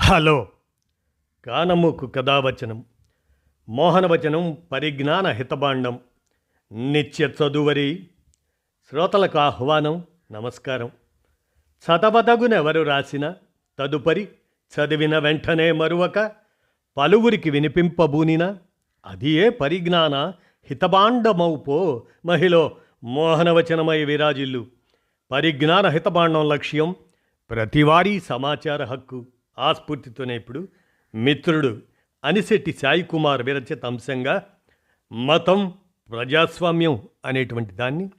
Hello. కానమోకు కథావచనం మోహనవచనం పరిజ్ఞాన హితబాండం నిత్య చదువరి శ్రోతలకు ఆహ్వానం. నమస్కారం. చదవదగునెవరు రాసిన తదుపరి చదివిన వెంటనే మరువక పలువురికి వినిపింపబూనిన అది ఏ పరిజ్ఞాన హితబాండమౌపో మహిళ మోహనవచనమై విరాజిల్లు. పరిజ్ఞాన హితబాండం లక్ష్యం ప్రతివారీ సమాచార హక్కు. ఆ స్ఫూర్తితోనే ఇప్పుడు మిత్రుడు అనిశెట్టి సాయికుమార్ విరచిత అంశంగా మతం ప్రజాస్వామ్యం అనేటువంటి దాన్ని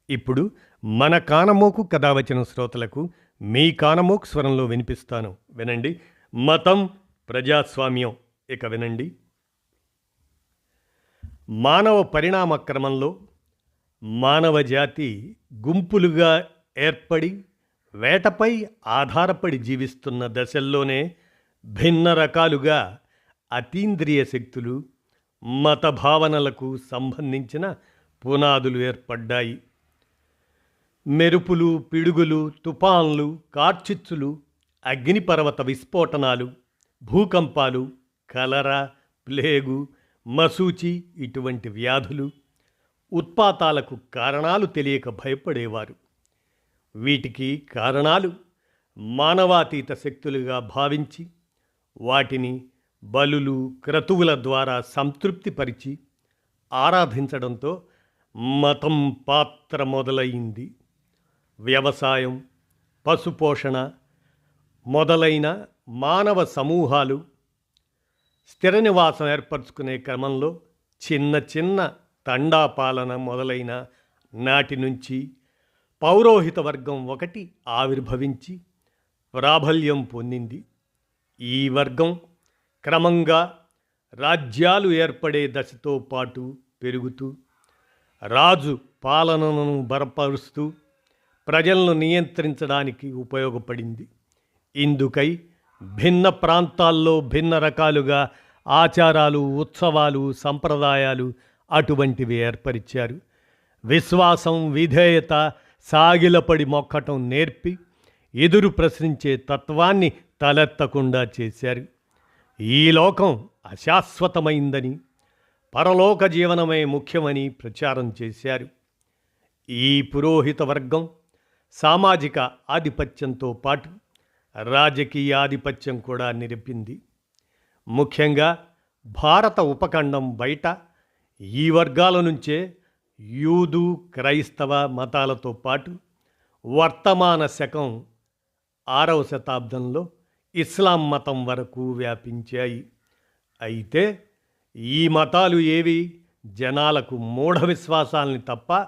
ఇప్పుడు మన కానమోకు కథావచన శ్రోతలకు మీ కానమోకు స్వరంలో వినిపిస్తాను. వినండి. మతం ప్రజాస్వామ్యం. ఇక వినండి. మానవ పరిణామ క్రమంలో మానవ జాతి గుంపులుగా ఏర్పడి వేటపై ఆధారపడి జీవిస్తున్న దశల్లోనే భిన్న రకాలుగా అతీంద్రియ శక్తులు మత భావనలకు సంబంధించిన పునాదులు ఏర్పడ్డాయి. మెరుపులు, పిడుగులు, తుఫాన్లు, కార్చిచ్చులు, అగ్నిపర్వత విస్ఫోటనాలు, భూకంపాలు, కలరా, ప్లేగు, మసూచి ఇటువంటి వ్యాధులు, ఉత్పాతాలకు కారణాలు తెలియక భయపడేవారు. వీటికి కారణాలు మానవాతీత శక్తులుగా భావించి వాటిని బలులు, క్రతువుల ద్వారా సంతృప్తిపరిచి ఆరాధించడంతో మతం పాత్ర మొదలైంది. వ్యవసాయం, పశుపోషణ మొదలైన మానవ సమూహాలు స్థిర నివాసం ఏర్పరచుకునే క్రమంలో చిన్న చిన్న తండాపాలన మొదలైన నాటి నుంచి పౌరోహిత వర్గం ఒకటి ఆవిర్భవించి ప్రాబల్యం పొందింది. ఈ వర్గం క్రమంగా రాజ్యాలు ఏర్పడే దశతో పాటు పెరుగుతూ రాజు పాలనను బలపరుస్తూ ప్రజలను నియంత్రించడానికి ఉపయోగపడింది. ఇందుకై భిన్న ప్రాంతాల్లో భిన్న రకాలుగా ఆచారాలు, ఉత్సవాలు, సంప్రదాయాలు అటువంటివి ఏర్పరిచారు. విశ్వాసం, విధేయత, సాగిలపడి మొక్కటం నేర్పి ఎదురు ప్రశ్నించే తత్వాన్ని తలెత్తకుండా చేశారు. ఈ లోకం అశాశ్వతమైందని, పరలోక జీవనమే ముఖ్యమని ప్రచారం చేశారు. ఈ పురోహిత వర్గం సామాజిక ఆధిపత్యంతో పాటు రాజకీయ ఆధిపత్యం కూడా నిలిపింది. ముఖ్యంగా భారత ఉపఖండం బయట ఈ వర్గాల నుంచే యూదు, క్రైస్తవ మతాలతో పాటు వర్తమాన శకం 6వ శతాబ్దంలో ఇస్లాం మతం వరకు వ్యాపించాయి. అయితే ఈ మతాలు ఏవి జనాలకు మూఢ విశ్వాసాలని తప్ప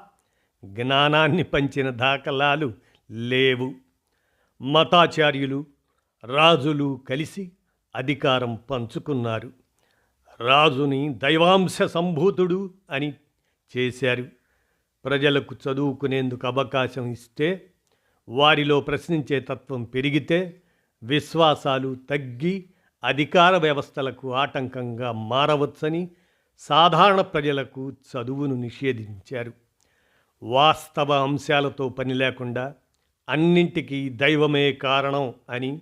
జ్ఞానాన్ని పంచిన దాఖలాలు లేవు. మతాచార్యులు, రాజులు కలిసి అధికారం పంచుకున్నారు. రాజుని దైవాంశ సంభూతుడు అని చేశారు. ప్రజలకు చదువుకునేందుకు అవకాశం ఇస్తే, వారిలో ప్రశ్నించే తత్వం పెరిగితే విశ్వాసాలు తగ్గి అధికార వ్యవస్థలకు ఆటంకంగా మారవచ్చని సాధారణ ప్రజలకు చదువును నిషేధించారు. వాస్తవ అంశాలతో పని లేకుండా అన్నింటికీ దైవమే కారణం అని,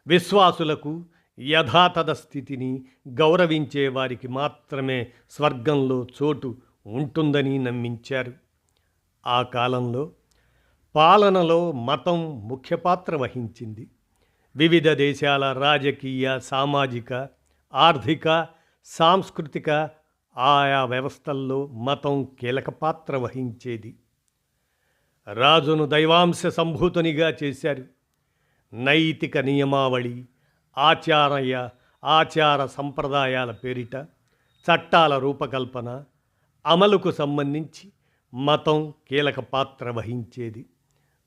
విశ్వాసులకు యథాతథ స్థితిని గౌరవించే వారికి మాత్రమే స్వర్గంలో చోటు ఉంటుందని నమ్మించారు. ఆ కాలంలో పాలనలో మతం ముఖ్య పాత్ర వహించింది. వివిధ దేశాల రాజకీయ, సామాజిక, ఆర్థిక, సాంస్కృతిక ఆయా వ్యవస్థల్లో మతం కీలక పాత్ర వహించేది. రాజును దైవాంశ సంభూతునిగా చేశారు. నైతిక నియమావళి, ఆచార సంప్రదాయాల పేరిట చట్టాల రూపకల్పన, అమలుకు సంబంధించి మతం కీలక పాత్ర వహించేది.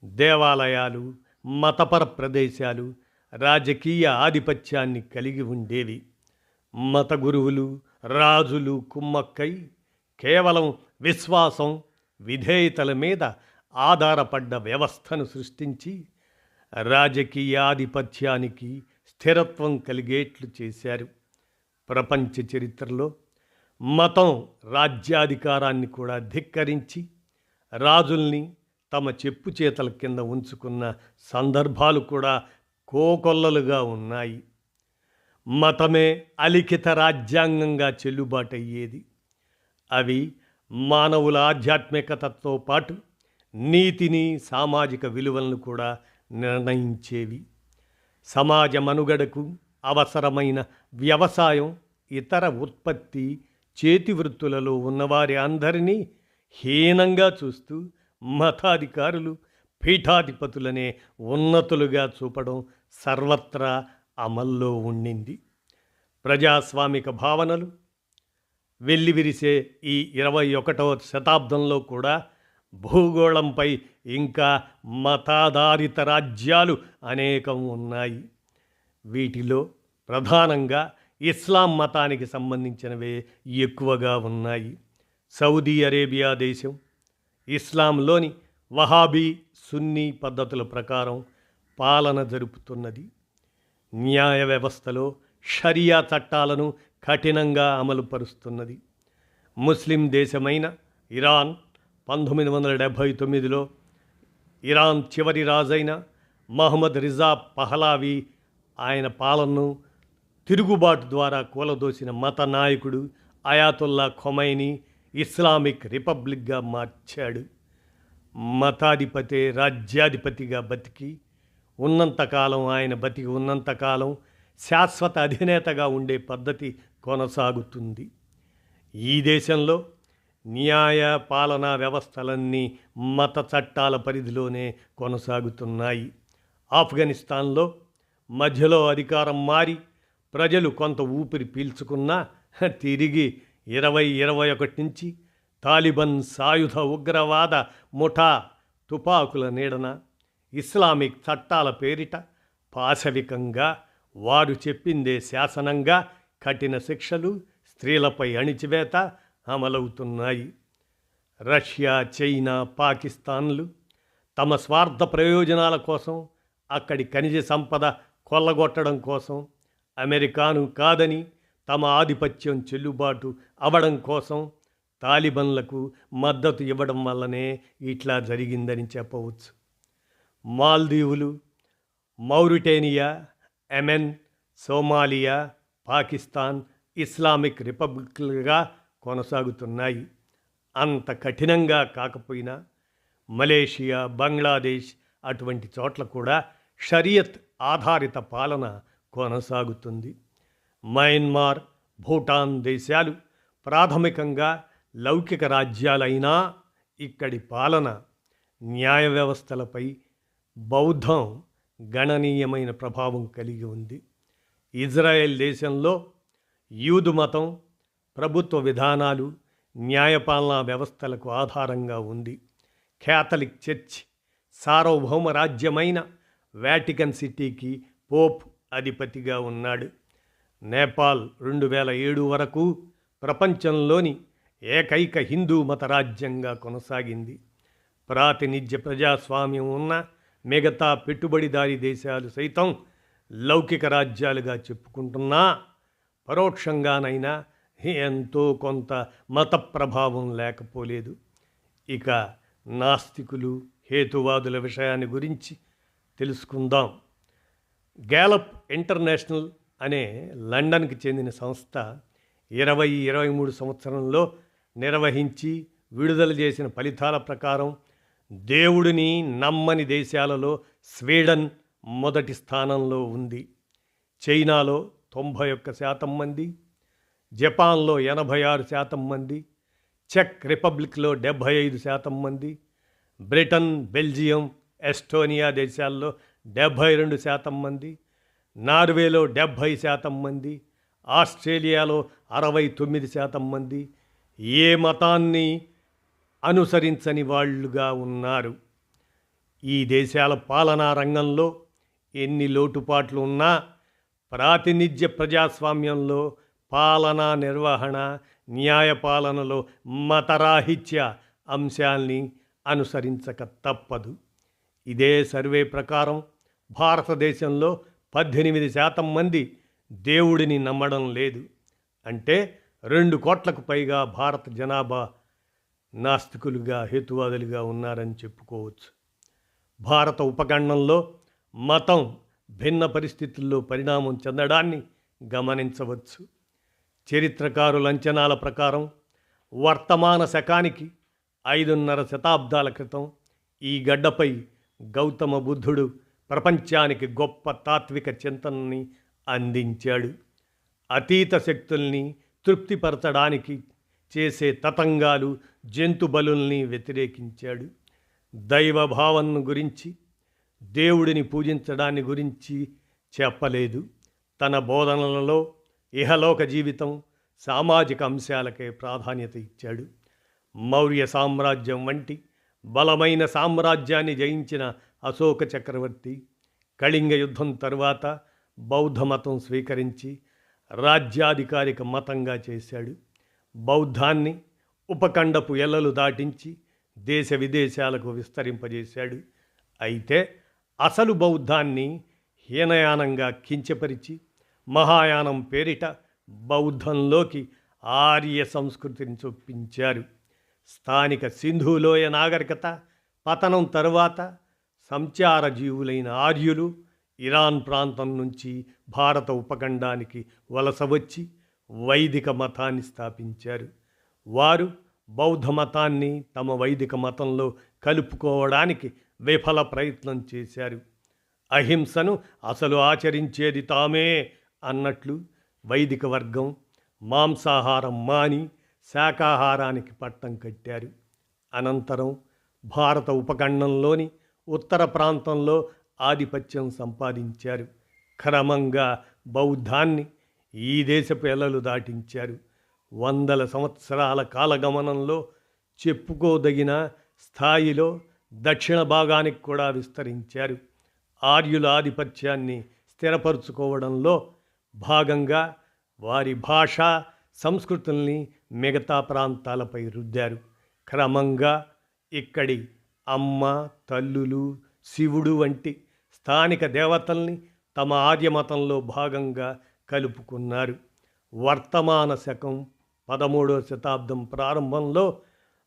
దేవాలయాలు, మతపర ప్రదేశాలు రాజకీయ ఆధిపత్యాన్ని కలిగి ఉండేవి. మత గురువులు, రాజులు కుమ్మక్కై కేవలం విశ్వాసం, విధేయతల మీద ఆధారపడ్డ వ్యవస్థను సృష్టించి రాజకీయ ఆధిపత్యానికి స్థిరత్వం కలిగేట్లు చేశారు. ప్రపంచ చరిత్రలో మతం రాజ్యాధికారాన్ని కూడా ధిక్కరించి రాజుల్ని తమ చెప్పు చేతల కింద ఉంచుకున్న సందర్భాలు కూడా కోకొల్లలుగా ఉన్నాయి. మతమే అలిఖిత రాజ్యాంగంగా చెల్లుబాటయ్యేది. అవి మానవుల ఆధ్యాత్మికతతో పాటు నీతిని, సామాజిక విలువలను కూడా నిర్ణయించేవి. సమాజ మనుగడకు అవసరమైన వ్యవసాయం, ఇతర ఉత్పత్తి, చేతి వృత్తులలో ఉన్నవారి అందరినీ హీనంగా చూస్తూ మతాధికారులు పీఠాధిపతులనే ఉన్నతులుగా చూపడం సర్వత్రా అమల్లో ఉండింది. ప్రజాస్వామిక భావనలు వెల్లివిరిసే ఈ 21వ శతాబ్దంలో కూడా భూగోళంపై ఇంకా మతాధారిత రాజ్యాలు అనేకం ఉన్నాయి. వీటిలో ప్రధానంగా ఇస్లాం మతానికి సంబంధించినవే ఎక్కువగా ఉన్నాయి. సౌదీ అరేబియా దేశం ఇస్లాంలోని వహాబీ, సున్నీ పద్ధతుల ప్రకారం పాలన జరుపుతున్నది. న్యాయ వ్యవస్థలో షరియా చట్టాలను కఠినంగా అమలుపరుస్తున్నది. ముస్లిం దేశమైన ఇరాన్ 1979లో ఇరాన్ చివరి రాజైన మహమ్మద్ రిజా పహలావి ఆయన పాలనను తిరుగుబాటు ద్వారా కూలదోసిన మత నాయకుడు అయాతుల్లా ఖొమైనీ ఇస్లామిక్ రిపబ్లిక్గా మార్చాడు. మతాధిపతే రాజ్యాధిపతిగా బతికి ఉన్నంతకాలం, ఆయన బతికి ఉన్నంతకాలం శాశ్వత అధినేతగా ఉండే పద్ధతి కొనసాగుతుంది. ఈ దేశంలో న్యాయ పాలనా వ్యవస్థలన్నీ మత చట్టాల పరిధిలోనే కొనసాగుతున్నాయి. ఆఫ్ఘనిస్తాన్లో మధ్యలో అధికారం మారి ప్రజలు కొంత ఊపిరి పీల్చుకున్నా తిరిగి 2021 నుంచి తాలిబాన్ సాయుధ ఉగ్రవాద ముఠా తుపాకుల నీడన ఇస్లామిక్ చట్టాల పేరిట పాశవికంగా వారు చెప్పిందే శాసనంగా కఠిన శిక్షలు, స్త్రీలపై అణిచివేత అమలవుతున్నాయి. రష్యా, చైనా, పాకిస్తాన్లు తమ స్వార్థ ప్రయోజనాల కోసం, అక్కడి ఖనిజ సంపద కొల్లగొట్టడం కోసం, అమెరికాను కాదని తమ ఆధిపత్యం చెల్లుబాటు అవ్వడం కోసం తాలిబన్లకు మద్దతు ఇవ్వడం వల్లనే ఇట్లా జరిగిందని చెప్పవచ్చు. మాల్దీవులు, మౌరిటేనియా, యెమెన్, సోమాలియా, పాకిస్తాన్ ఇస్లామిక్ రిపబ్లిక్లుగా కొనసాగుతున్నాయి. అంత కఠినంగా కాకపోయినా మలేషియా, బంగ్లాదేశ్ అటువంటి చోట్ల కూడా షరియత్ ఆధారిత పాలన కొనసాగుతుంది. మయన్మార్, భూటాన్ దేశాలు ప్రాథమికంగా లౌకిక రాజ్యాలైనా ఇక్కడి పాలన, న్యాయ వ్యవస్థలపై బౌద్ధం గణనీయమైన ప్రభావం కలిగి ఉంది. ఇజ్రాయెల్ దేశంలో యూదు మతం ప్రభుత్వ విధానాలు, న్యాయపాలనా వ్యవస్థలకు ఆధారంగా ఉంది. క్యాథలిక్ చర్చ్ సార్వభౌమ రాజ్యమైన వాటికన్ సిటీకి పోప్ అధిపతిగా ఉన్నాడు. నేపాల్ 2007 వరకు ప్రపంచంలోని ఏకైక హిందూ మత రాజ్యంగా కొనసాగింది. ప్రాతినిధ్య ప్రజాస్వామ్యం ఉన్న మిగతా పెట్టుబడిదారీ దేశాలు సైతం లౌకిక రాజ్యాలుగా చెప్పుకుంటున్నా పరోక్షంగానైనా ఎంతో కొంత మత ప్రభావం లేకపోలేదు. ఇక నాస్తికులు, హేతువాదుల విషయాన్ని గురించి తెలుసుకుందాం. గ్యాలప్ ఇంటర్నేషనల్ అనే లండన్కి చెందిన సంస్థ 2023 సంవత్సరంలో నిర్వహించి విడుదల చేసిన ఫలితాల ప్రకారం దేవుడిని నమ్మని దేశాలలో స్వీడన్ మొదటి స్థానంలో ఉంది. చైనాలో 91% మంది, జపాన్లో 86% మంది, చెక్ రిపబ్లిక్లో 75% మంది, బ్రిటన్, బెల్జియం, ఎస్టోనియా దేశాల్లో 72% మంది, నార్వేలో 70% మంది, ఆస్ట్రేలియాలో 69% మంది ఏ మతాన్ని అనుసరించని వాళ్ళుగా ఉన్నారు. ఈ దేశాల పాలనా రంగంలో ఎన్ని లోటుపాట్లు ఉన్నా ప్రాతినిధ్య ప్రజాస్వామ్యంలో పాలనా నిర్వహణ, న్యాయపాలనలో మతరాహిత్య అంశాల్ని అనుసరించక తప్పదు. ఇదే సర్వే ప్రకారం భారతదేశంలో 18% మంది దేవుడిని నమ్మడం లేదు. అంటే 2 కోట్లకు పైగా భారత జనాభా నాస్తికులుగా, హేతువాదులుగా ఉన్నారని చెప్పుకోవచ్చు. భారత ఉపఖండంలో మతం భిన్న పరిస్థితుల్లో పరిణామం చెందడాన్ని గమనించవచ్చు. చరిత్రకారుల అంచనాల ప్రకారం వర్తమాన శకానికి 5.5 శతాబ్దాల క్రితం ఈ గడ్డపై గౌతమ బుద్ధుడు ప్రపంచానికి గొప్ప తాత్విక చింతనని అందించాడు. అతీత శక్తుల్ని తృప్తిపరచడానికి చేసే తతంగాలు, జంతు బలుల్ని వ్యతిరేకించాడు. దైవభావనను గురించి, దేవుడిని పూజించడాన్ని గురించి చెప్పలేదు. తన బోధనలలో ఇహలోక జీవితం, సామాజిక అంశాలకే ప్రాధాన్యత ఇచ్చాడు. మౌర్య సామ్రాజ్యం వంటి బలమైన సామ్రాజ్యాన్ని జయించిన అశోక చక్రవర్తి కళింగ యుద్ధం తరువాత బౌద్ధ మతం స్వీకరించి రాజ్యాధికారిక మతంగా చేశాడు. బౌద్ధాన్ని ఉపఖండపు ఎల్లలు దాటించి దేశ విదేశాలకు విస్తరింపజేశాడు. అయితే అసలు బౌద్ధాన్ని హీనయానంగా కించపరిచి మహాయానం పేరిట బౌద్ధంలోకి ఆర్య సంస్కృతిని చొప్పించారు. స్థానిక సింధులోయ నాగరికత పతనం తరువాత సంచార జీవులైన ఆర్యులు ఇరాన్ ప్రాంతం నుంచి భారత ఉపఖండానికి వలస వచ్చి వైదిక మతాన్ని స్థాపించారు. వారు బౌద్ధ మతాన్ని తమ వైదిక మతంలో కలుపుకోవడానికి విఫల ప్రయత్నం చేశారు. అహింసను అసలు ఆచరించేది తామే అన్నట్లు వైదిక వర్గం మాంసాహారం మాని శాకాహారానికి పట్టం కట్టారు. అనంతరం భారత ఉపఖండంలోని ఉత్తర ప్రాంతంలో ఆధిపత్యం సంపాదించారు. క్రమంగా బౌద్ధాన్ని ఈ దేశపు ఎల్లలు దాటించారు. వందల సంవత్సరాల కాలగమనంలో చెప్పుకోదగిన స్థాయిలో దక్షిణ భాగానికి కూడా విస్తరించారు. ఆర్యుల ఆధిపత్యాన్ని స్థిరపరుచుకోవడంలో భాగంగా వారి భాష, సంస్కృతుల్ని మిగతా ప్రాంతాలపై రుద్దారు. క్రమంగా ఇక్కడి అమ్మ, తల్లులు, శివుడు వంటి స్థానిక దేవతల్ని తమ ఆర్యమతంలో భాగంగా కలుపుకున్నారు. వర్తమాన శకం 13వ శతాబ్దం ప్రారంభంలో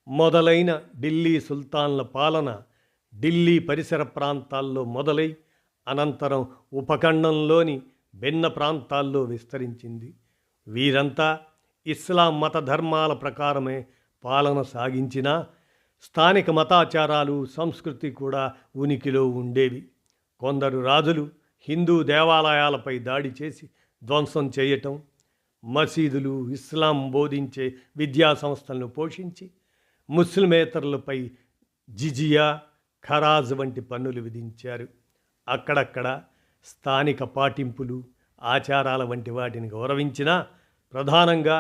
మొదలైన ఢిల్లీ సుల్తాన్ల పాలన ఢిల్లీ పరిసర ప్రాంతాల్లో మొదలై అనంతరం ఉపఖండంలోని భిన్న ప్రాంతాల్లో విస్తరించింది. వీరంతా ఇస్లాం మత ధర్మాల ప్రకారమే పాలన సాగించినా స్థానిక మతాచారాలు, సంస్కృతి కూడా ఉనికిలో ఉండేవి. కొందరు రాజులు హిందూ దేవాలయాలపై దాడి చేసి ధ్వంసం చేయటం, మసీదులు, ఇస్లాం బోధించే విద్యా సంస్థలను పోషించి ముస్లిమేతరులపై జిజియా, ఖరాజ్ వంటి పన్నులు విధించారు. అక్కడక్కడ స్థానిక పాటింపులు, ఆచారాల వంటి వాటిని గౌరవించినా ప్రధానంగా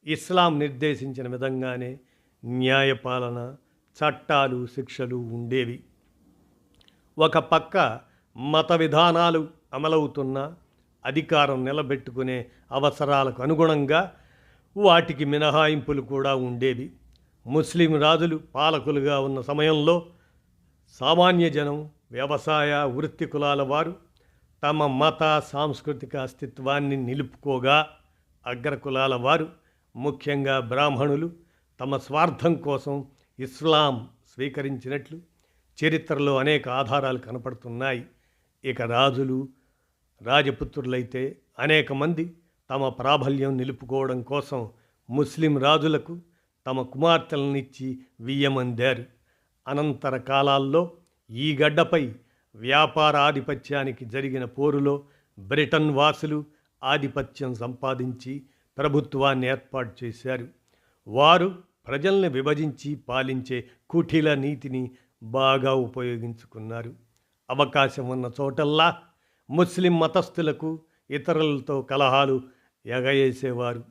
ఇస్లాం నిర్దేశించిన విధంగానే న్యాయపాలన, చట్టాలు, శిక్షలు ఉండేవి. ఒక పక్క మత విధానాలు అమలవుతున్న అధికారం నిలబెట్టుకునే అవసరాలకు అనుగుణంగా వాటికి మినహాయింపులు కూడా ఉండేవి. ముస్లిం రాజులు పాలకులుగా ఉన్న సమయంలో సామాన్య జనం, వ్యవసాయ వృత్తి కులాల వారు తమ మత, సాంస్కృతిక అస్తిత్వాన్ని నిలుపుకోగా అగ్రకులాల వారు, ముఖ్యంగా బ్రాహ్మణులు, తమ స్వార్థం కోసం ఇస్లాం స్వీకరించినట్లు చరిత్రలో అనేక ఆధారాలు కనపడుతున్నాయి. ఇక రాజులు, రాజపుత్రులైతే అనేక మంది తమ ప్రాబల్యం నిలుపుకోవడం కోసం ముస్లిం రాజులకు తమ కుమార్తెలనిచ్చి వియ్యమందారు. అనంతర కాలాల్లో ఈ గడ్డపై వ్యాపార ఆధిపత్యానికి జరిగిన పోరులో బ్రిటన్ వాసులు ఆధిపత్యం సంపాదించి ప్రభుత్వాన్ని ఏర్పాటు చేశారు. వారు ప్రజల్ని విభజించి పాలించే కుటిల నీతిని బాగా ఉపయోగించుకున్నారు. అవకాశం ఉన్న చోటల్లా ముస్లిం మతస్థులకు ఇతరులతో కలహాలు ఎగయేసేవారు.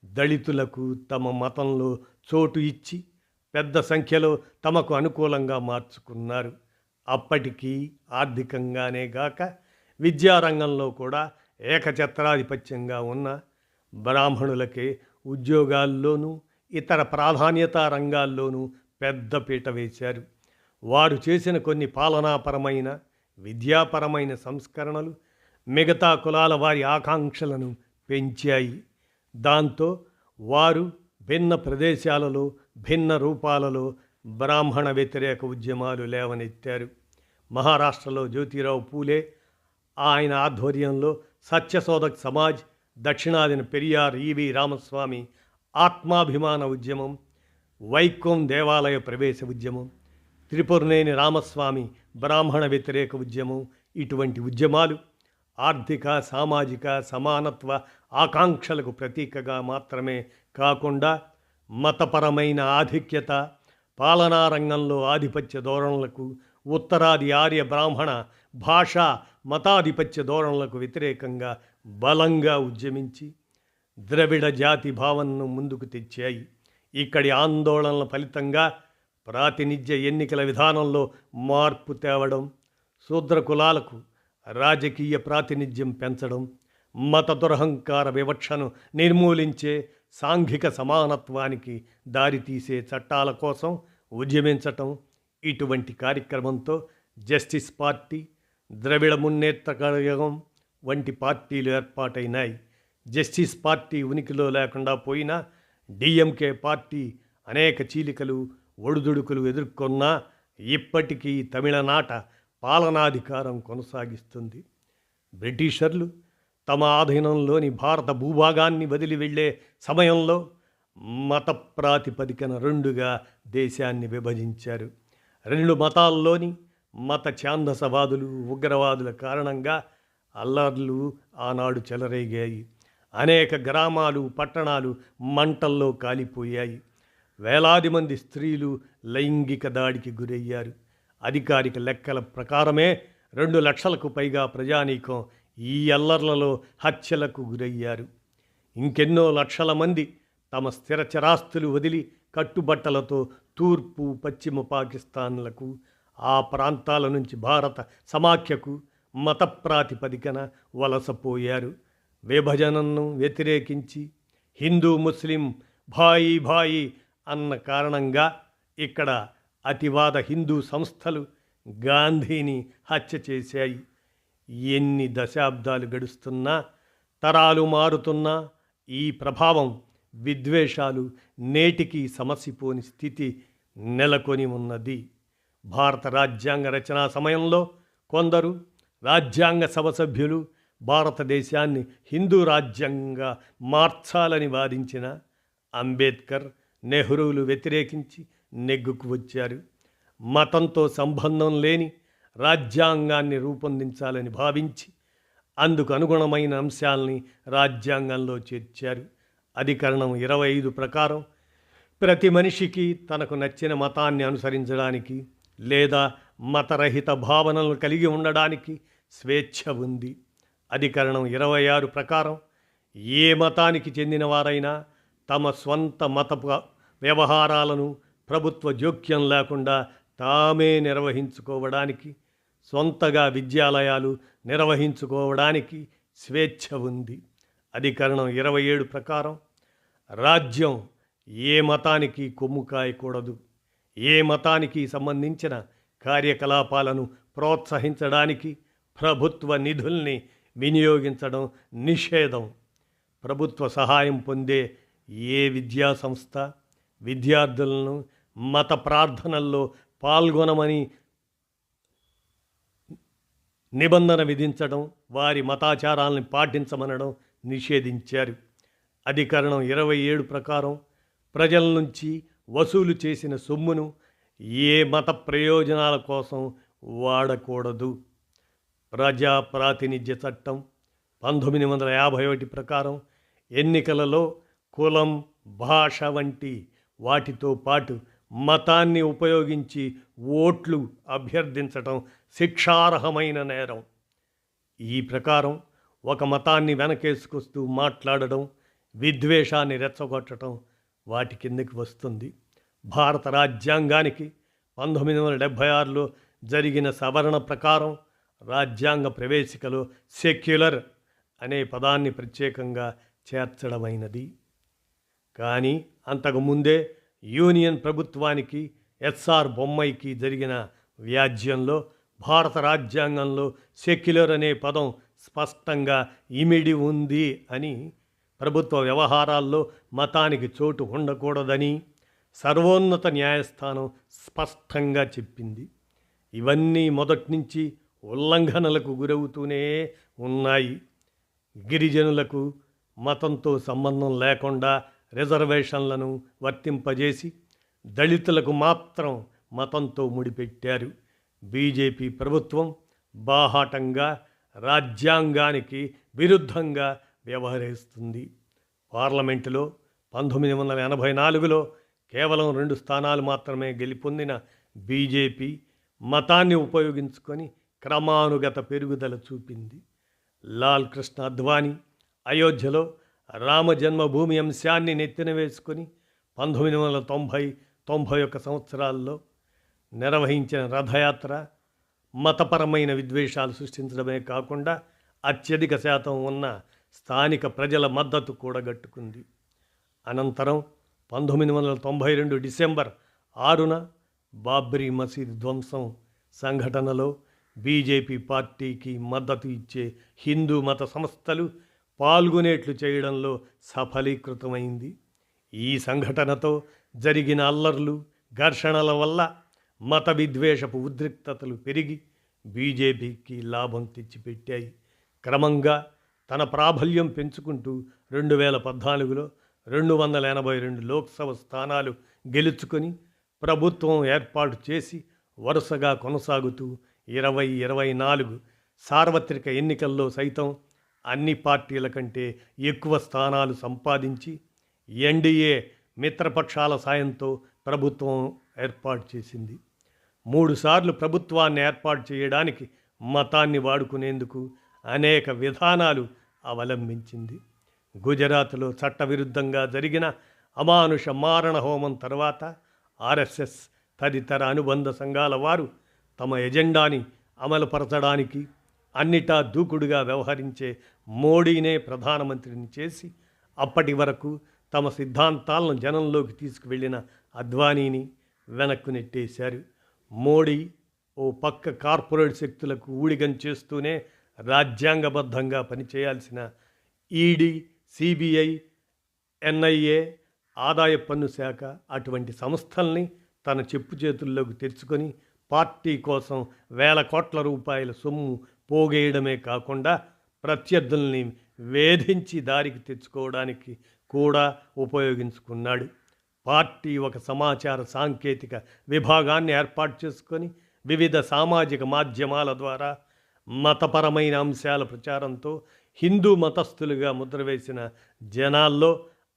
దళితులకు తమ మతంలో చోటు ఇచ్చి పెద్ద సంఖ్యలో తమకు అనుకూలంగా మార్చుకున్నారు. అప్పటికీ ఆర్థికంగానే గాక విద్యారంగంలో కూడా ఏకఛత్రాధిపత్యంగా ఉన్న బ్రాహ్మణులకే ఉద్యోగాల్లోనూ ఇతర ప్రాధాన్యతా రంగాల్లోనూ పెద్దపీట వేశారు. వారు చేసిన కొన్ని పాలనాపరమైన, విద్యాపరమైన సంస్కరణలు మిగతా కులాల వారి ఆకాంక్షలను పెంచాయి. దాంతో వారు భిన్న ప్రదేశాలలో, భిన్న రూపాలలో బ్రాహ్మణ వ్యతిరేక ఉద్యమాలు లేవనెత్తారు. మహారాష్ట్రలో జ్యోతిరావు పూలే, ఆయన ఆధ్వర్యంలో సత్యశోధక్ సమాజ్, దక్షిణాదిన పెరియార్ ఈవి రామస్వామి ఆత్మాభిమాన ఉద్యమం, వైకోం దేవాలయ ప్రవేశ ఉద్యమం, త్రిపురనేని రామస్వామి బ్రాహ్మణ వ్యతిరేక ఉద్యమం, ఇటువంటి ఉద్యమాలు ఆర్థిక సామాజిక సమానత్వ ఆకాంక్షలకు ప్రతీకగా మాత్రమే కాకుండా మతపరమైన ఆధిక్యత, పాలనా రంగంలో ఆధిపత్య ధోరణులకు, ఉత్తరాది ఆర్య బ్రాహ్మణ భాషా మతాధిపత్య ధోరణులకు వ్యతిరేకంగా బలంగా ఉద్యమించి ద్రవిడ జాతి భావనను ముందుకు తెచ్చాయి. ఇక్కడి ఆందోళనల ఫలితంగా ప్రాతినిధ్య ఎన్నికల విధానంలో మార్పు తేవడం, శూద్ర కులాలకు రాజకీయ ప్రాతినిధ్యం పెంచడం, మత దురహంకార వివక్షను నిర్మూలించే సాంఘిక సమానత్వానికి దారితీసే చట్టాల కోసం ఉద్యమించటం, ఇటువంటి కార్యక్రమంతో జస్టిస్ పార్టీ, ద్రవిడ మున్నేట్ర కళగం వంటి పార్టీలు ఏర్పాటైనాయి. జస్టిస్ పార్టీ ఉనికిలో లేకుండా పోయినా డిఎంకే పార్టీ అనేక చీలికలు ఒడిదుడుకులు ఎదుర్కొన్నా ఇప్పటికీ తమిళనాట పాలనాధికారం కొనసాగిస్తుంది. బ్రిటిషర్లు తమ ఆధీనంలోని భారత భూభాగాన్ని వదిలి వెళ్ళే సమయంలో మత ప్రాతిపదికన రెండుగా దేశాన్ని విభజించారు. రెండు మతాల్లోని మత ఛాందసవాదులు, ఉగ్రవాదుల కారణంగా అల్లర్లు ఆనాడు చెలరేగాయి. అనేక గ్రామాలు, పట్టణాలు మంటల్లో కాలిపోయాయి. వేలాది మంది స్త్రీలు లైంగిక దాడికి గురయ్యారు. అధికారిక లెక్కల ప్రకారమే 2 లక్షలకు పైగా ప్రజానీకం ఈ అల్లర్లలో హత్యలకు గురయ్యారు. ఇంకెన్నో లక్షల మంది తమ స్థిర చరాస్తులు వదిలి కట్టుబట్టలతో తూర్పు, పశ్చిమ పాకిస్తాన్లకు, ఆ ప్రాంతాల నుంచి భారత సమాఖ్యకు మత ప్రాతిపదికన వలసపోయారు. విభజనను వ్యతిరేకించి హిందూ ముస్లిం భాయి భాయి అన్న కారణంగా ఇక్కడ అతివాద హిందూ సంస్థలు గాంధీని హత్య చేశాయి. ఎన్ని దశాబ్దాలు గడుస్తున్నా, తరాలు మారుతున్నా ఈ ప్రభావం, విద్వేషాలు నేటికి సమసిపోని స్థితి నెలకొని ఉన్నది. భారత రాజ్యాంగ రచనా సమయంలో కొందరు రాజ్యాంగ సభ సభ్యులు భారతదేశాన్ని హిందూ రాజ్యంగా మార్చాలని వాదించిన అంబేద్కర్, నెహ్రూలు వ్యతిరేకించి నెగ్గుకు వచ్చారు. మతంతో సంబంధం లేని రాజ్యాంగాన్ని రూపొందించాలని భావించి అందుకు అనుగుణమైన అంశాలని రాజ్యాంగంలో చేర్చారు. అధికరణం 25 ప్రకారం ప్రతి మనిషికి తనకు నచ్చిన మతాన్ని అనుసరించడానికి లేదా మతరహిత భావనలు కలిగి ఉండడానికి స్వేచ్ఛ ఉంది. అధికరణం 26 ప్రకారం ఏ మతానికి చెందిన వారైనా తమ స్వంత మత వ్యవహారాలను ప్రభుత్వ జోక్యం లేకుండా తామే నిర్వహించుకోవడానికి, సొంతగా విద్యాలయాలు నిర్వహించుకోవడానికి స్వేచ్ఛ ఉంది. అధికరణం 27 ప్రకారం రాజ్యం ఏ మతానికి కొమ్ము కాయకూడదు. ఏ మతానికి సంబంధించిన కార్యకలాపాలను ప్రోత్సహించడానికి ప్రభుత్వ నిధుల్ని వినియోగించడం నిషేధం. ప్రభుత్వ సహాయం పొందే ఏ విద్యా సంస్థ విద్యార్థులను మత ప్రార్థనల్లో పాల్గొనమని నిబంధన విధించడం, వారి మతాచారాలను పాటించమనడం నిషేధించారు. అధికరణం 27 ప్రకారం ప్రజల నుంచి వసూలు చేసిన సొమ్మును ఏ మత ప్రయోజనాల కోసం వాడకూడదు. ప్రజా ప్రాతినిధ్య చట్టం 1951 ప్రకారం ఎన్నికలలో కులం, భాష వంటి వాటితో పాటు మతాన్ని ఉపయోగించి ఓట్లు అభ్యర్థించటం శిక్షార్హమైన నేరం. ఈ ప్రకారం ఒక మతాన్ని వెనకేసుకొస్తూ మాట్లాడడం, విద్వేషాన్ని రెచ్చగొట్టడం వాటి కిందకి వస్తుంది. భారత రాజ్యాంగానికి 1976లో జరిగిన సవరణ ప్రకారం రాజ్యాంగ ప్రవేశికలో సెక్యులర్ అనే పదాన్ని ప్రత్యేకంగా చేర్చడమైనది. కానీ అంతకుముందే యూనియన్ ప్రభుత్వానికి ఎస్ఆర్ బొమ్మైకి జరిగిన వ్యాజ్యంలో భారత రాజ్యాంగంలో సెక్యులర్ అనే పదం స్పష్టంగా ఇమిడి ఉంది అని, ప్రభుత్వ వ్యవహారాల్లో మతానికి చోటు ఉండకూడదని సర్వోన్నత న్యాయస్థానం స్పష్టంగా చెప్పింది. ఇవన్నీ మొదటి నుంచి ఉల్లంఘనలకు గురవుతూనే ఉన్నాయి. గిరిజనులకు మతంతో సంబంధం లేకుండా రిజర్వేషన్లను వర్తింపజేసి దళితులకు మాత్రం మతంతో ముడిపెట్టారు. బీజేపీ ప్రభుత్వం బాహాటంగా రాజ్యాంగానికి విరుద్ధంగా వ్యవహరిస్తుంది. పార్లమెంటులో 1984లో కేవలం 2 స్థానాలు మాత్రమే గెలుపొందిన బీజేపీ మతాన్ని ఉపయోగించుకొని క్రమానుగత పెరుగుదల చూపింది. లాల్ కృష్ణ అద్వానీ అయోధ్యలో రామ జన్మభూమి అంశాన్ని నెత్తిన వేసుకొని 1990-91 సంవత్సరాల్లో నిర్వహించిన రథయాత్ర మతపరమైన విద్వేషాలు సృష్టించడమే కాకుండా అత్యధిక శాతం ఉన్న స్థానిక ప్రజల మద్దతు కూడగట్టుకుంది. అనంతరం 1992 డిసెంబర్ 6న బాబ్రీ మసీద్ ధ్వంసం సంఘటనలో బీజేపీ పార్టీకి మద్దతు ఇచ్చే హిందూ మత సంస్థలు పాల్గొనేట్లు చేయడంలో సఫలీకృతమైంది. ఈ సంఘటనతో జరిగిన అల్లర్లు, ఘర్షణల వల్ల మత విద్వేషపు ఉద్రిక్తతలు పెరిగి బీజేపీకి లాభం తెచ్చిపెట్టాయి. క్రమంగా తన ప్రాబల్యం పెంచుకుంటూ 2014లో 282 లోక్సభ స్థానాలు గెలుచుకొని ప్రభుత్వం ఏర్పాటు చేసి వరుసగా కొనసాగుతూ 2024 సార్వత్రిక ఎన్నికల్లో సైతం అన్ని పార్టీల కంటే ఎక్కువ స్థానాలు సంపాదించి ఎన్డీఏ మిత్రపక్షాల సాయంతో ప్రభుత్వం ఏర్పాటు చేసింది. 3 సార్లు ప్రభుత్వాన్ని ఏర్పాటు చేయడానికి మతాన్ని వాడుకునేందుకు అనేక విధానాలు అవలంబించింది. గుజరాత్లో చట్టవిరుద్ధంగా జరిగిన అమానుష మారణ హోమం తర్వాత ఆర్ఎస్ఎస్ తదితర అనుబంధ సంఘాల వారు తమ ఎజెండాని అమలుపరచడానికి అన్నిటా దూకుడుగా వ్యవహరించే మోడీనే ప్రధానమంత్రిని చేసి అప్పటి వరకు తమ సిద్ధాంతాలను జనంలోకి తీసుకువెళ్ళిన అద్వానీని వెనక్కు నెట్టేశారు. మోడీ ఓ పక్క కార్పొరేట్ శక్తులకు ఊడిగం చేస్తూనే రాజ్యాంగబద్ధంగా పనిచేయాల్సిన ఈడీ, సిబిఐ, ఎన్ఐఏ, ఆదాయ పన్ను శాఖ అటువంటి సంస్థల్ని తన చెప్పు చేతుల్లోకి తెచ్చుకొని పార్టీ కోసం వేల కోట్ల రూపాయల సొమ్ము పోగేయడమే కాకుండా ప్రత్యర్థుల్ని వేధించి దారికి తెచ్చుకోవడానికి కూడా ఉపయోగించుకున్నాడు. పార్టీ ఒక సమాచార సాంకేతిక విభాగాన్ని ఏర్పాటు చేసుకొని వివిధ సామాజిక మాధ్యమాల ద్వారా మతపరమైన అంశాల ప్రచారంతో హిందూ మతస్థులుగా ముద్రవేసిన జనాల్లో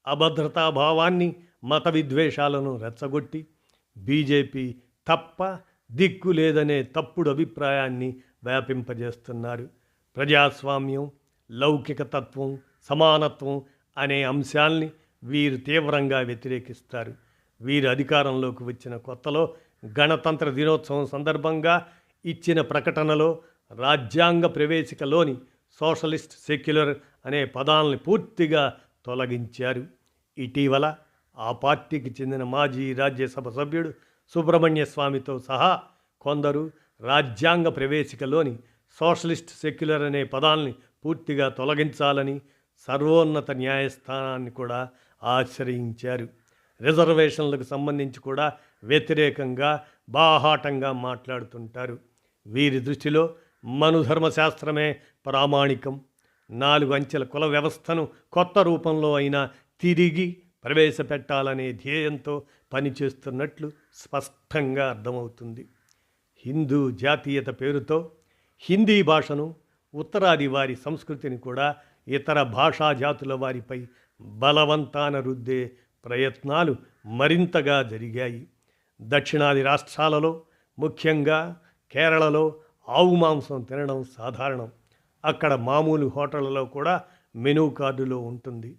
అభద్రతాభావాన్ని, మత విద్వేషాలను రెచ్చగొట్టి బీజేపీ తప్ప దిక్కు లేదనే తప్పుడు అభిప్రాయాన్ని వ్యాపింపజేస్తున్నారు. ప్రజాస్వామ్యం, లౌకిక తత్వం, సమానత్వం అనే అంశాల్ని వీరు తీవ్రంగా వ్యతిరేకిస్తారు. వీరు అధికారంలోకి వచ్చిన కొత్తలో గణతంత్ర దినోత్సవం సందర్భంగా ఇచ్చిన ప్రకటనలో రాజ్యాంగ ప్రవేశికలోని సోషలిస్ట్, సెక్యులర్ అనే పదాలని పూర్తిగా తొలగించారు. ఇటీవల ఆ పార్టీకి చెందిన మాజీ రాజ్యసభ సభ్యుడు సుబ్రహ్మణ్య స్వామితో సహా కొందరు రాజ్యాంగ ప్రవేశికలోని సోషలిస్ట్, సెక్యులర్ అనే పదాలని పూర్తిగా తొలగించాలని సర్వోన్నత న్యాయస్థానాన్ని కూడా ఆశ్రయించారు. రిజర్వేషన్లకు సంబంధించి కూడా వ్యతిరేకంగా బాహాటంగా మాట్లాడుతుంటారు. వీరి దృష్టిలో మనుధర్మశాస్త్రమే ప్రామాణికం. 4 అంచెల కుల వ్యవస్థను కొత్త రూపంలో అయినా తిరిగి ప్రవేశపెట్టాలనే ధ్యేయంతో పనిచేస్తున్నట్లు స్పష్టంగా అర్థమవుతుంది. హిందూ జాతీయత పేరుతో హిందీ భాషను, ఉత్తరాది వారి సంస్కృతిని కూడా ఇతర భాషా జాతుల వారిపై బలవంతాన రుద్దే ప్రయత్నాలు మరింతగా జరిగాయి. దక్షిణాది రాష్ట్రాలలో, ముఖ్యంగా కేరళలో ఆవు మాంసం తినడం సాధారణం. అక్కడ మామూలు హోటళ్లలో కూడా మెనూ కార్డులో ఉంటుంది.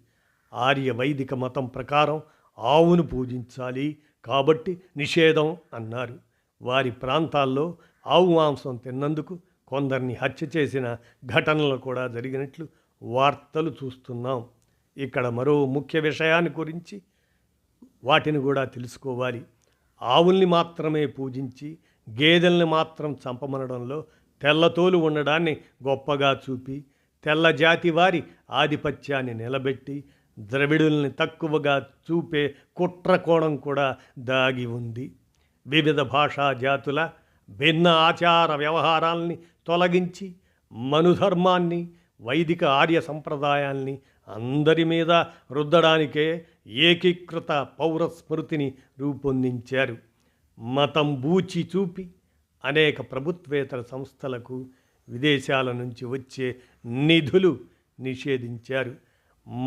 ఆర్య వైదిక మతం ప్రకారం ఆవును పూజించాలి కాబట్టి నిషేధం అన్నారు. వారి ప్రాంతాల్లో ఆవు మాంసం తిన్నందుకు కొందరిని హత్య చేసిన ఘటనలు కూడా జరిగినట్లు వార్తలు చూస్తున్నాం. ఇక్కడ మరో ముఖ్య విషయాన్ని గురించి వాటిని కూడా తెలుసుకోవాలి. ఆవుల్ని మాత్రమే పూజించి గేదెల్ని మాత్రం చంపమనడంలో తెల్లతోలు ఉండడాన్ని గొప్పగా చూపి తెల్ల జాతి వారి ఆధిపత్యాన్ని నిలబెట్టి ద్రవిడుల్ని తక్కువగా చూపే కుట్రకోణం కూడా దాగి ఉంది. వివిధ భాషా జాతుల భిన్న ఆచార వ్యవహారాల్ని తొలగించి మనుధర్మాన్ని, వైదిక ఆర్య సంప్రదాయాల్ని అందరి మీద రుద్దడానికే ఏకీకృత పౌర స్మృతిని రూపొందించారు. మతం బూచి చూపి అనేక ప్రభుత్వేతర సంస్థలకు విదేశాల నుంచి వచ్చే నిధులు నిషేధించారు.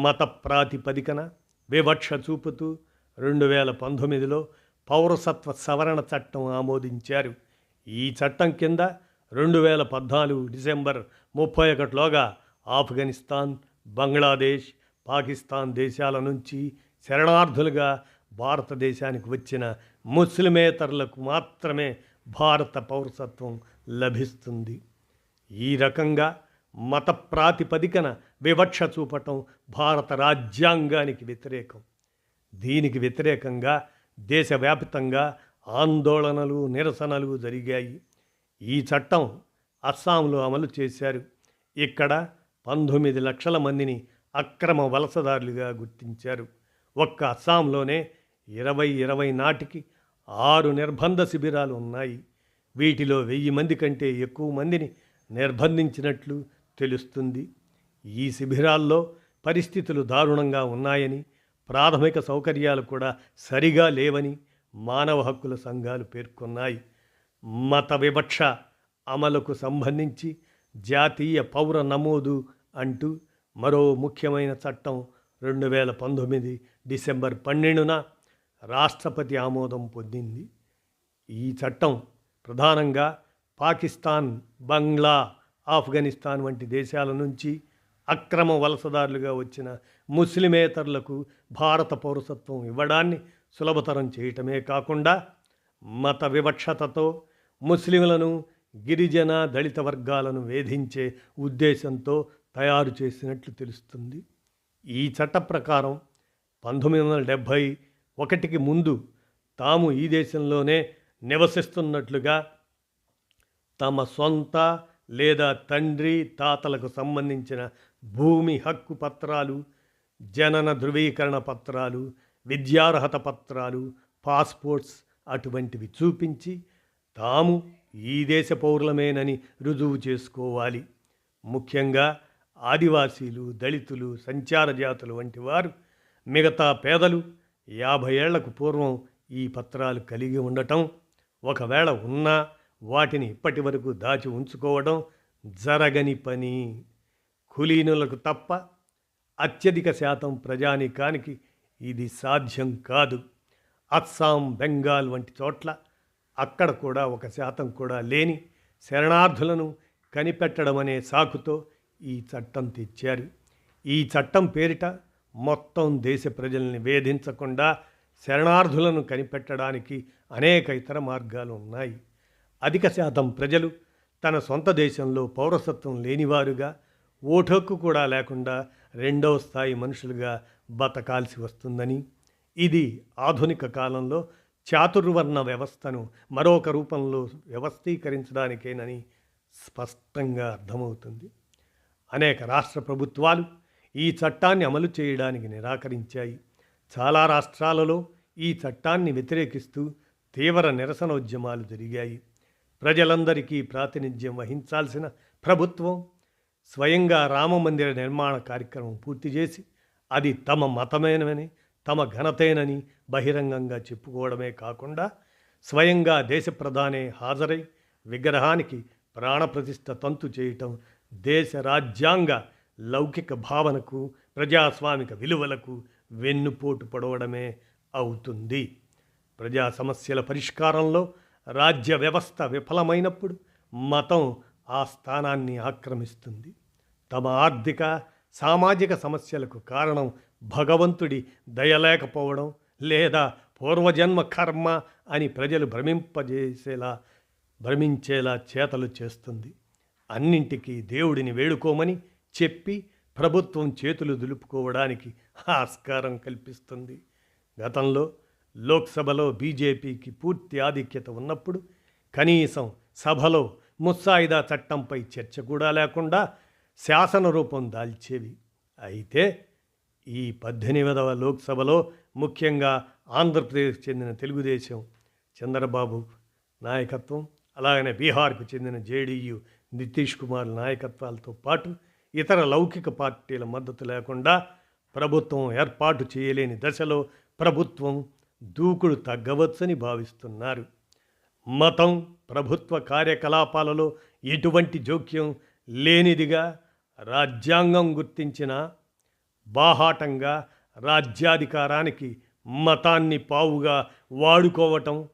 మత ప్రాతిపదికన వివక్ష చూపుతూ 2019లో పౌరసత్వ సవరణ చట్టం ఆమోదించారు. ఈ చట్టం కింద 2014 డిసెంబర్ 31లోగా ఆఫ్ఘనిస్తాన్, బంగ్లాదేశ్, పాకిస్తాన్ దేశాల నుంచి శరణార్థులుగా భారతదేశానికి వచ్చిన ముస్లిమేతరులకు మాత్రమే భారత పౌరసత్వం లభిస్తుంది. ఈ రకంగా మత ప్రాతిపదికన వివక్ష చూపటం భారత రాజ్యాంగానికి వ్యతిరేకం. దీనికి వ్యతిరేకంగా దేశవ్యాప్తంగా ఆందోళనలు, నిరసనలు జరిగాయి. ఈ చట్టం అస్సాంలో అమలు చేశారు. ఇక్కడ 19 లక్షల మందిని అక్రమ వలసదారులుగా గుర్తించారు. ఒక్క అస్సాంలోనే 2020 నాటికి 6 నిర్బంధ శిబిరాలు ఉన్నాయి. వీటిలో 1000 మంది కంటే ఎక్కువ మందిని నిర్బంధించినట్లు తెలుస్తుంది. ఈ శిబిరాల్లో పరిస్థితులు దారుణంగా ఉన్నాయని, ప్రాథమిక సౌకర్యాలు కూడా సరిగా లేవని మానవ హక్కుల సంఘాలు పేర్కొన్నాయి. మత వివక్ష అమలుకు సంబంధించి జాతీయ పౌర నమోదు అంటూ మరో ముఖ్యమైన చట్టం 2019 డిసెంబర్ 12న రాష్ట్రపతి ఆమోదం పొందింది. ఈ చట్టం ప్రధానంగా పాకిస్తాన్, బంగ్లా, ఆఫ్ఘనిస్తాన్ వంటి దేశాల నుంచి అక్రమ వలసదారులుగా వచ్చిన ముస్లిమేతరులకు భారత పౌరసత్వం ఇవ్వడాన్ని సులభతరం చేయటమే కాకుండా మత వివక్షతతో ముస్లింలను, గిరిజన, దళిత వర్గాలను వేధించే ఉద్దేశంతో తయారు చేసినట్లు తెలుస్తుంది. ఈ చట్ట ప్రకారం 1971కి ముందు తాము ఈ దేశంలోనే నివసిస్తున్నట్లుగా తమ సొంత లేదా తండ్రి, తాతలకు సంబంధించిన భూమి హక్కు పత్రాలు, జనన ధృవీకరణ పత్రాలు, విద్యార్హత పత్రాలు, పాస్పోర్ట్స్ అటువంటివి చూపించి తాము ఈ దేశ పౌరులమేనని రుజువు చేసుకోవాలి. ముఖ్యంగా ఆదివాసీలు, దళితులు, సంచార జాతులు వంటి వారు మిగతా పేదలు 50 ఏళ్లకు పూర్వం ఈ పత్రాలు కలిగి ఉండటం, ఒకవేళ ఉన్నా వాటిని ఇప్పటి వరకు దాచి ఉంచుకోవడం జరగని పని. కులీనులకు తప్ప అత్యధిక శాతం ప్రజానీకానికి ఇది సాధ్యం కాదు. అస్సాం, బెంగాల్ వంటి చోట్ల అక్కడ కూడా 1% కూడా లేని శరణార్థులను కనిపెట్టడం అనే సాకుతో ఈ చట్టం తెచ్చారు. ఈ చట్టం పేరిట మొత్తం దేశ ప్రజల్ని వేధించకుండా శరణార్థులను కనిపెట్టడానికి అనేక ఇతర మార్గాలు ఉన్నాయి. అధిక శాతం ప్రజలు తన సొంత దేశంలో పౌరసత్వం లేనివారుగా, ఓటు హక్కు కూడా లేకుండా రెండవ స్థాయి మనుషులుగా బతకాల్సి వస్తుందని, ఇది ఆధునిక కాలంలో చాతుర్వర్ణ వ్యవస్థను మరొక రూపంలో వ్యవస్థీకరించడానికేనని స్పష్టంగా అర్థమవుతుంది. అనేక రాష్ట్ర ప్రభుత్వాలు ఈ చట్టాన్ని అమలు చేయడానికి నిరాకరించాయి. చాలా రాష్ట్రాలలో ఈ చట్టాన్ని వ్యతిరేకిస్తూ తీవ్ర నిరసనోద్యమాలు జరిగాయి. ప్రజలందరికీ ప్రాతినిధ్యం వహించాల్సిన ప్రభుత్వం స్వయంగా రామమందిర నిర్మాణ కార్యక్రమం పూర్తి చేసి అది తమ మతమేనని, తమ ఘనతేనని బహిరంగంగా చెప్పుకోవడమే కాకుండా స్వయంగా దేశ ప్రధానే హాజరై విగ్రహానికి ప్రాణప్రతిష్ఠ తంతు చేయటం దేశ రాజ్యాంగ లౌకిక భావనకు, ప్రజాస్వామిక విలువలకు వెన్నుపోటు పడవడమే అవుతుంది. ప్రజా సమస్యల పరిష్కారంలో రాజ్య వ్యవస్థ విఫలమైనప్పుడు మతం ఆ స్థానాన్ని ఆక్రమిస్తుంది. తమ ఆర్థిక, సామాజిక సమస్యలకు కారణం భగవంతుడి దయలేకపోవడం లేదా పూర్వజన్మ కర్మ అని ప్రజలు భ్రమించేలా చేతలు చేస్తుంది. అన్నింటికీ దేవుడిని వేడుకోమని చెప్పి ప్రభుత్వం చేతులు దులుపుకోవడానికి ఆస్కారం కల్పిస్తుంది. గతంలో లోక్సభలో బీజేపీకి పూర్తి ఆధిక్యత ఉన్నప్పుడు కనీసం సభలో ముసాయిదా చట్టంపై చర్చ కూడా లేకుండా శాసన రూపం దాల్చేవి. అయితే ఈ 18వ లోక్సభలో ముఖ్యంగా ఆంధ్రప్రదేశ్కు చెందిన తెలుగుదేశం చంద్రబాబు నాయకత్వం, అలాగనే బీహార్కు చెందిన జేడీయూ నితీష్ కుమార్ నాయకత్వాలతో పాటు ఇతర లౌకిక పార్టీల మద్దతు లేకుండా ప్రభుత్వం ఏర్పాటు చేయలేని దశలో ప్రభుత్వం దూకుడు తగ్గవచ్చని భావిస్తున్నారు. మతం ప్రభుత్వ కార్యకలాపాలలో ఎటువంటి జోక్యం లేనిదిగా రాజ్యాంగం గుర్తించిన బాహాటంగా రాజ్యాధికారానికి మతాన్ని పావుగా వాడుకోవటం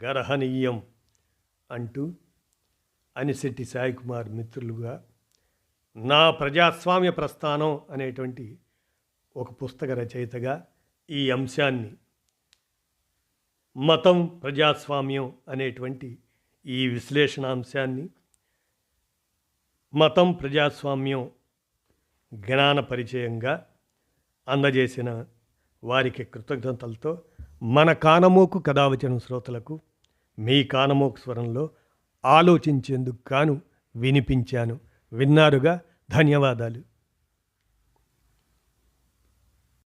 గర్హనీయం అంటూ అనిశెట్టి సాయికుమార్ మిత్రులుగా నా ప్రజాస్వామ్య ప్రస్థానం అనేటువంటి ఒక పుస్తక రచయితగా ఈ అంశాన్ని, మతం ప్రజాస్వామ్యం అనేటువంటి ఈ విశ్లేషణాంశాన్ని, మతం ప్రజాస్వామ్యం జ్ఞాన పరిచయంగా అందజేసిన వారికి కృతజ్ఞతలతో మన కానమోకు కథావచనం శ్రోతలకు మీ కానమోకు స్వరంలో ఆలోచించేందుకు గాను వినిపించాను. విన్నారుగా, ధన్యవాదాలు.